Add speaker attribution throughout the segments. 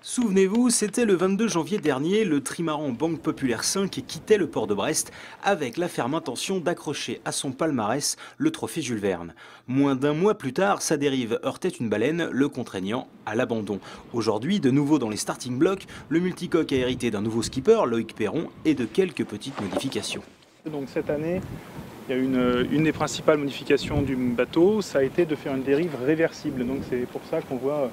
Speaker 1: Souvenez-vous, c'était le 22 janvier dernier, le trimaran Banque Populaire 5 quittait le port de Brest avec la ferme intention d'accrocher à son palmarès le trophée Jules Verne. Moins d'un mois plus tard, sa dérive heurtait une baleine, le contraignant à l'abandon. Aujourd'hui, de nouveau dans les starting blocks, le multicoque a hérité d'un nouveau skipper, Loïc Perron, et de quelques petites modifications.
Speaker 2: Donc cette année, il y a une des principales modifications du bateau, ça a été de faire une dérive réversible. Donc c'est pour ça qu'on voit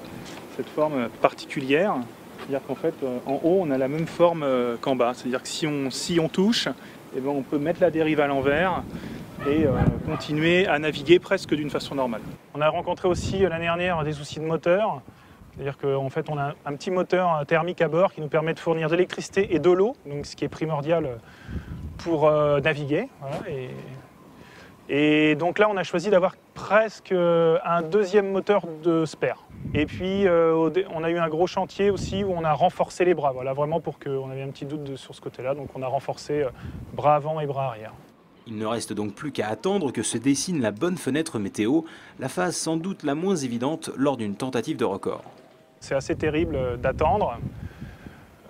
Speaker 2: cette forme particulière. C'est-à-dire qu'en fait, en haut, on a la même forme qu'en bas. C'est-à-dire que si on touche, eh ben, on peut mettre la dérive à l'envers et continuer à naviguer presque d'une façon normale. On a rencontré aussi l'année dernière des soucis de moteur. C'est-à-dire qu'en fait, on a un petit moteur thermique à bord qui nous permet de fournir de l'électricité et de l'eau, donc ce qui est primordial pour naviguer. Voilà, et donc là, on a choisi d'avoir presque un deuxième moteur de spare. Et puis, on a eu un gros chantier aussi où on a renforcé les bras. Voilà, vraiment pour qu'on avait un petit doute sur ce côté-là. Donc on a renforcé bras avant et bras arrière.
Speaker 1: Il ne reste donc plus qu'à attendre que se dessine la bonne fenêtre météo, la phase sans doute la moins évidente lors d'une tentative de record.
Speaker 2: C'est assez terrible d'attendre.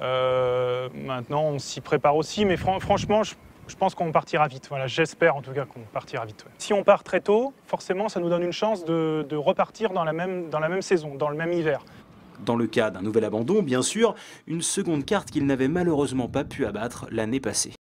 Speaker 2: Maintenant, on s'y prépare aussi, mais franchement, je pense qu'on partira vite. Voilà, j'espère en tout cas qu'on partira vite. Ouais. Si on part très tôt, forcément, ça nous donne une chance de repartir dans la même saison, dans le même hiver.
Speaker 1: Dans le cas d'un nouvel abandon, bien sûr, une seconde carte qu'il n'avait malheureusement pas pu abattre l'année passée.